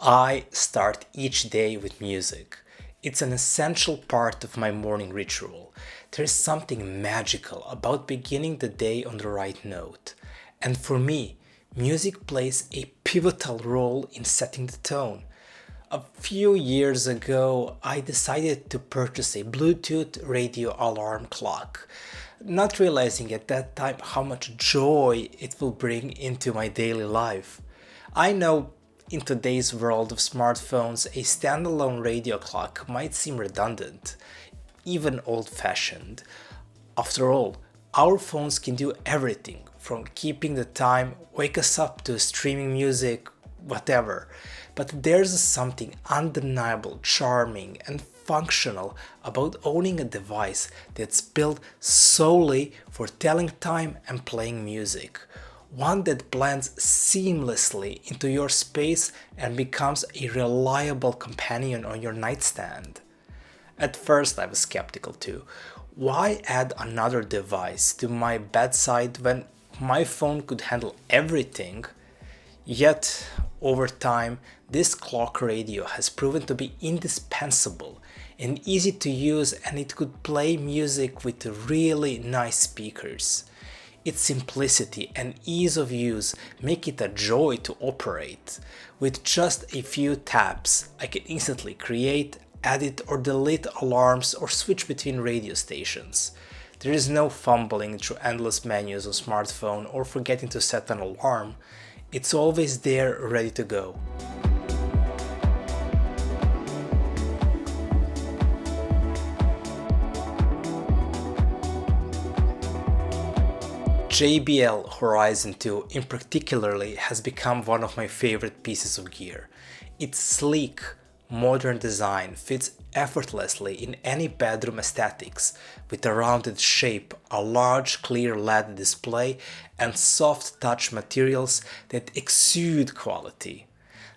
I start each day with music. It's an essential part of my morning ritual. There's something magical about beginning the day on the right note. And for me, music plays a pivotal role in setting the tone. A few years ago, I decided to purchase a Bluetooth radio alarm clock, not realizing at that time how much joy it will bring into my daily life. I know in today's world of smartphones, a standalone radio clock might seem redundant, even old fashioned. After all, our phones can do everything from keeping the time, wake us up to streaming music, whatever. But there's something undeniable, charming, and functional about owning a device that's built solely for telling time and playing music. One that blends seamlessly into your space and becomes a reliable companion on your nightstand. At first, I was skeptical too. Why add another device to my bedside when my phone could handle everything? Yet, over time, this clock radio has proven to be indispensable and easy to use, and it could play music with really nice speakers. Its simplicity and ease of use make it a joy to operate. With just a few taps, I can instantly create, edit or delete alarms or switch between radio stations. There is no fumbling through endless menus on smartphone or forgetting to set an alarm. It's always there ready to go. JBL Horizon 2 in particularly has become one of my favorite pieces of gear. Its sleek, modern design fits effortlessly in any bedroom aesthetics, with a rounded shape, a large clear LED display, and soft touch materials that exude quality.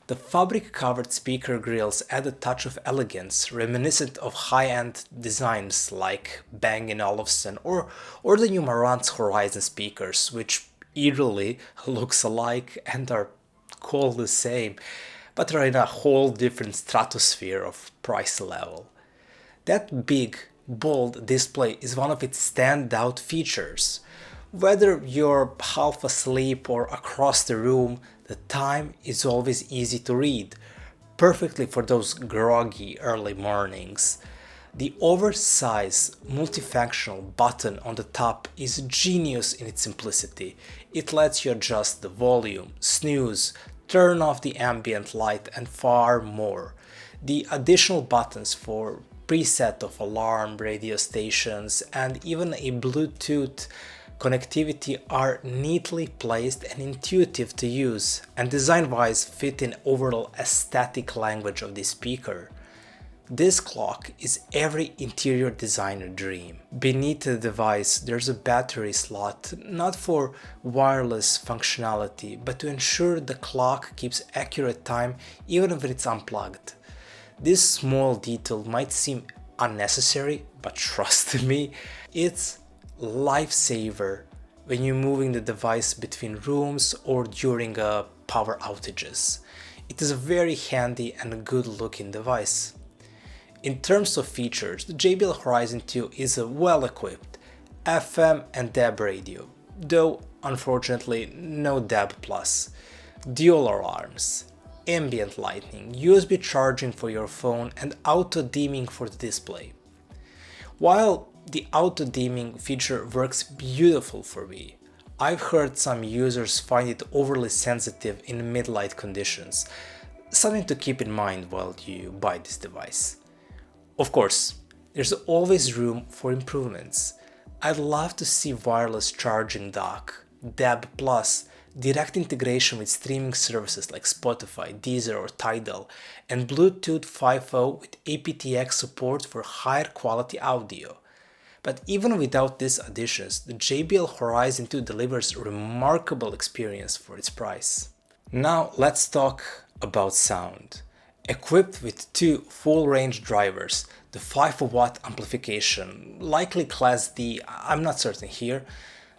The fabric-covered speaker grills add a touch of elegance reminiscent of high-end designs like Bang & Olufsen or the new Marantz Horizon speakers, which eerily looks alike and are called the same, but are in a whole different stratosphere of price level. That big, bold display is one of its standout features. Whether you're half asleep or across the room, the time is always easy to read, perfectly for those groggy early mornings. The oversized multifunctional button on the top is genius in its simplicity. It lets you adjust the volume, snooze, turn off the ambient light, and far more. The additional buttons for preset of alarm, radio stations, and even a Bluetooth connectivity are neatly placed and intuitive to use, and design-wise fit in overall aesthetic language of the speaker. This clock is every interior designer dream. Beneath the device there's a battery slot, not for wireless functionality, but to ensure the clock keeps accurate time even when it's unplugged. This small detail might seem unnecessary, but trust me, it's lifesaver when you're moving the device between rooms or during power outages. It is a very handy and a good looking device. In terms of features, the JBL Horizon 2 is a well-equipped FM and DAB radio, though unfortunately no DAB+, dual alarms, ambient lighting, USB charging for your phone, and auto dimming for the display. While the auto dimming feature works beautiful for me, I've heard some users find it overly sensitive in mid-light conditions, something to keep in mind while you buy this device. Of course, there's always room for improvements. I'd love to see wireless charging dock, DAB+, direct integration with streaming services like Spotify, Deezer or Tidal, and Bluetooth 5.0 with aptX support for higher quality audio. But even without these additions, the JBL Horizon 2 delivers a remarkable experience for its price. Now let's talk about sound. Equipped with two full-range drivers, the 5-watt amplification, likely Class D, I'm not certain here,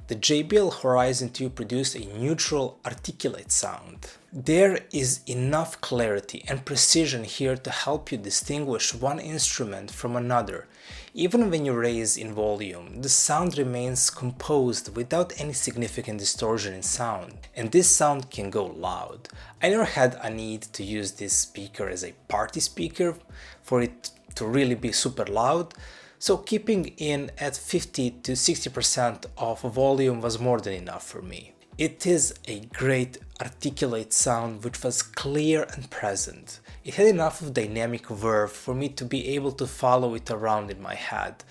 the JBL Horizon 2 produced a neutral, articulate sound. There is enough clarity and precision here to help you distinguish one instrument from another. Even when you raise in volume, the sound remains composed without any significant distortion in sound. And this sound can go loud. I never had a need to use this speaker as a party speaker for it to really be super loud. So keeping in at 50 to 60% of volume was more than enough for me. It is a great articulate sound which was clear and present. It had enough of dynamic verve for me to be able to follow it around in my head.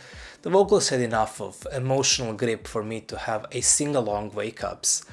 The vocals had enough of emotional grip for me to have a sing-along wake-ups.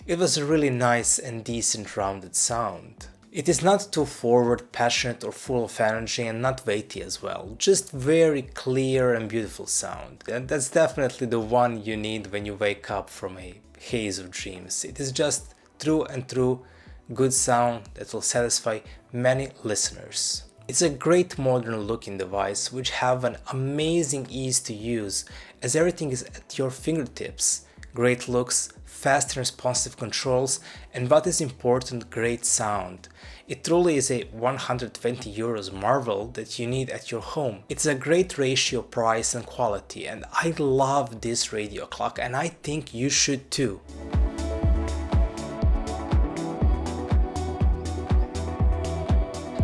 It was a really nice and decent rounded sound. It is not too forward, passionate or full of energy, and not weighty as well. Just very clear and beautiful sound. And that's definitely the one you need when you wake up from a haze of dreams. It is just true and true good sound that will satisfy many listeners. It's a great modern looking device which have an amazing ease to use as everything is at your fingertips. Great looks, fast and responsive controls, and what is important, great sound. It truly is a 120 euros marvel that you need at your home. It's a great ratio price and quality, and I love this radio clock and I think you should too.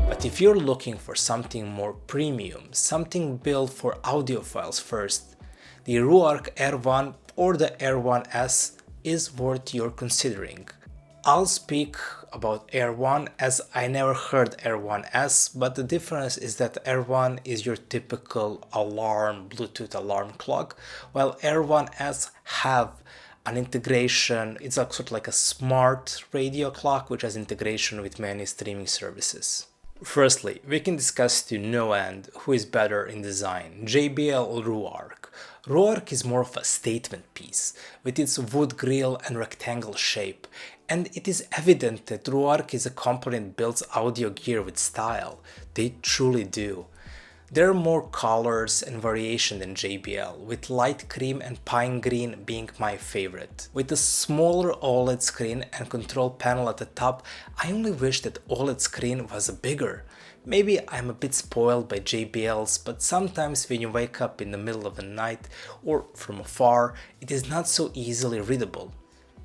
But if you're looking for something more premium, something built for audiophiles first, the Ruark R1 or the R1S is worth your considering. I'll speak about R1 as I never heard R1S, but the difference is that R1 is your typical alarm, Bluetooth alarm clock, while R1S have an integration. It's sort of like a smart radio clock which has integration with many streaming services. Firstly, we can discuss to no end who is better in design, JBL or Ruark. Ruark is more of a statement piece, with its wood grille and rectangle shape, and it is evident that Ruark is a company that builds audio gear with style. They truly do. There are more colors and variation than JBL, with light cream and pine green being my favorite. With a smaller OLED screen and control panel at the top, I only wish that OLED screen was bigger. Maybe I'm a bit spoiled by JBLs, but sometimes when you wake up in the middle of the night or from afar, it is not so easily readable.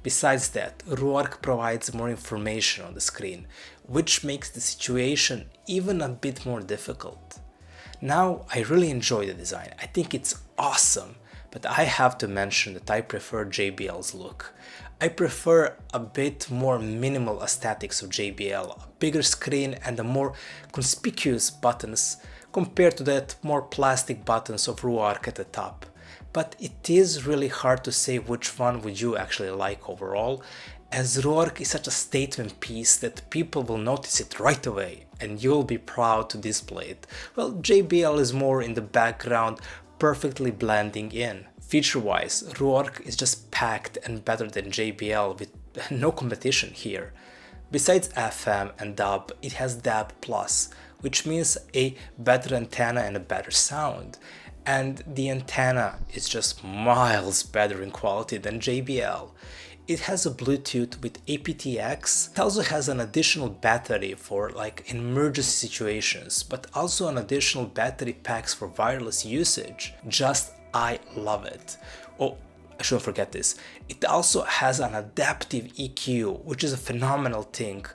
Besides that, Ruark provides more information on the screen, which makes the situation even a bit more difficult. Now, I really enjoy the design, I think it's awesome, but I have to mention that I prefer JBL's look. I prefer a bit more minimal aesthetics of JBL, a bigger screen and a more conspicuous buttons compared to that more plastic buttons of Ruark at the top. But it is really hard to say which one would you actually like overall, as Ruark is such a statement piece that people will notice it right away and you'll be proud to display it, while JBL is more in the background, perfectly blending in. Feature-wise, Ruark is just packed and better than JBL with no competition here. Besides FM and DAB, it has DAB+, which means a better antenna and a better sound. And the antenna is just miles better in quality than JBL. It has a Bluetooth with aptX. It also has an additional battery for like emergency situations, but also an additional battery packs for wireless usage. I love it. Oh, I shouldn't forget this. It also has an adaptive EQ, which is a phenomenal thing.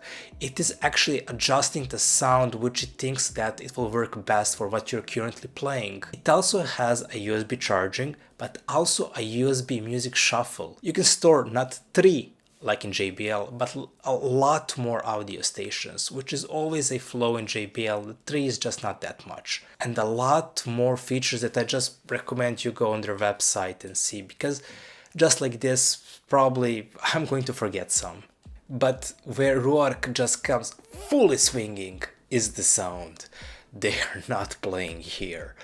It is actually adjusting the sound which it thinks that it will work best for what you're currently playing. It also has a USB charging, but also a USB music shuffle. You can store not 3 like in JBL, but a lot more audio stations, which is always a flaw in JBL. The 3 is just not that much. And a lot more features that I just recommend you go on their website and see, because just like this, probably I'm going to forget some. But where Ruark just comes fully swinging is the sound. They are not playing here.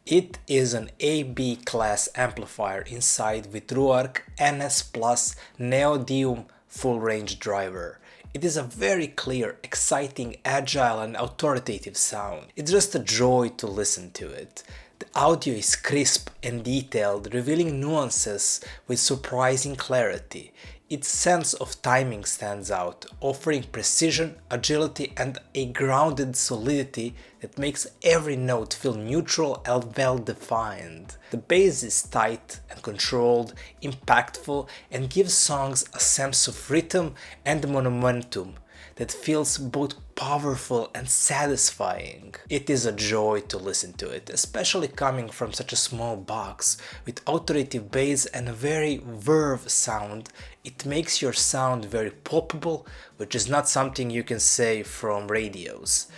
It is an AB class amplifier inside with Ruark NS Plus Neodymium full range driver. It is a very clear, exciting, agile and authoritative sound. It's just a joy to listen to it. The audio is crisp and detailed, revealing nuances with surprising clarity. Its sense of timing stands out, offering precision, agility, and a grounded solidity that makes every note feel neutral and well-defined. The bass is tight and controlled, impactful, and gives songs a sense of rhythm and momentum that feels both powerful and satisfying. It is a joy to listen to it, especially coming from such a small box. With authoritative bass and a very verve sound, it makes your sound very poppable, which is not something you can say from radios.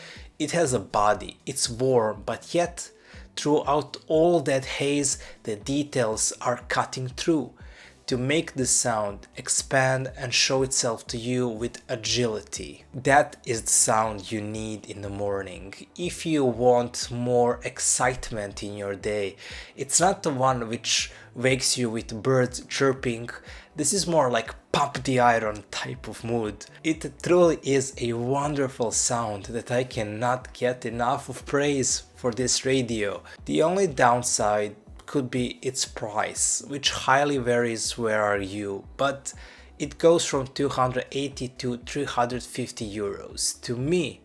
It has a body, it's warm, but yet throughout all that haze, the details are cutting through to make the sound expand and show itself to you with agility. That is the sound you need in the morning. If you want more excitement in your day, it's not the one which wakes you with birds chirping. This is more like pump the iron type of mood. It truly is a wonderful sound that I cannot get enough of praise for this radio. The only downside could be its price, which highly varies where are you, but it goes from 280 to 350 euros. To me,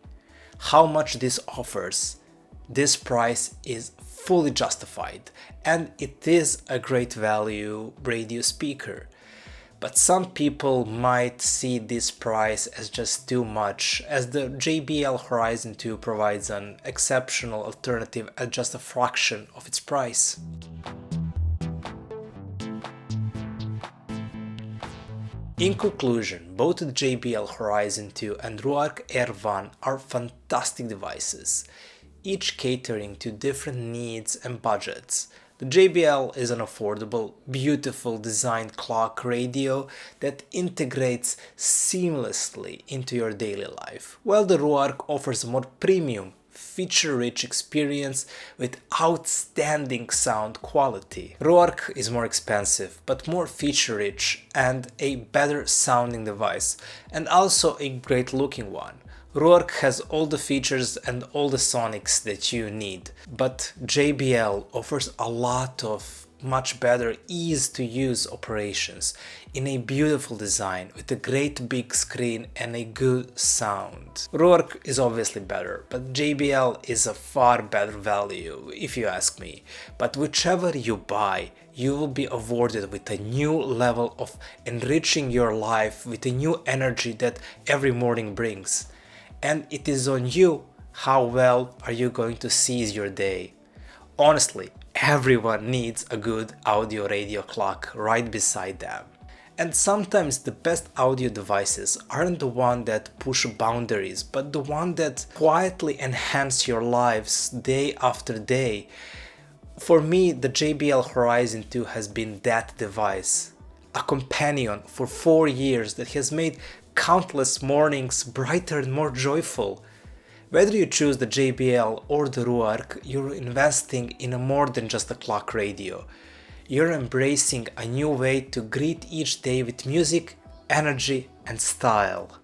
how much this offers, this price is fully justified, and it is a great value radio speaker. But some people might see this price as just too much, as the JBL Horizon 2 provides an exceptional alternative at just a fraction of its price. In conclusion, both the JBL Horizon 2 and Ruark R1 are fantastic devices, each catering to different needs and budgets. The JBL is an affordable, beautiful designed clock radio that integrates seamlessly into your daily life, while the Ruark offers a more premium, feature-rich experience with outstanding sound quality. Ruark is more expensive, but more feature-rich and a better sounding device, and also a great-looking one. Ruark has all the features and all the sonics that you need, but JBL offers a lot of much better ease to use operations in a beautiful design with a great big screen and a good sound. Ruark is obviously better, but JBL is a far better value if you ask me. But whichever you buy, you will be awarded with a new level of enriching your life with a new energy that every morning brings. And it is on you how well are you going to seize your day. Honestly, everyone needs a good audio radio clock right beside them. And sometimes the best audio devices aren't the one that push boundaries, but the one that quietly enhance your lives day after day. For me, the JBL Horizon 2 has been that device. A companion for 4 years that has made countless mornings brighter and more joyful. Whether you choose the JBL or the Ruark, you're investing in a more than just a clock radio. You're embracing a new way to greet each day with music, energy, and style.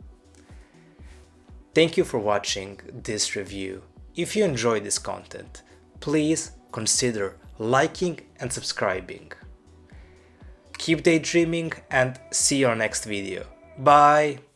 Thank you for watching this review. If you enjoy this content, please consider liking and subscribing. Keep daydreaming and see you on next video. Bye!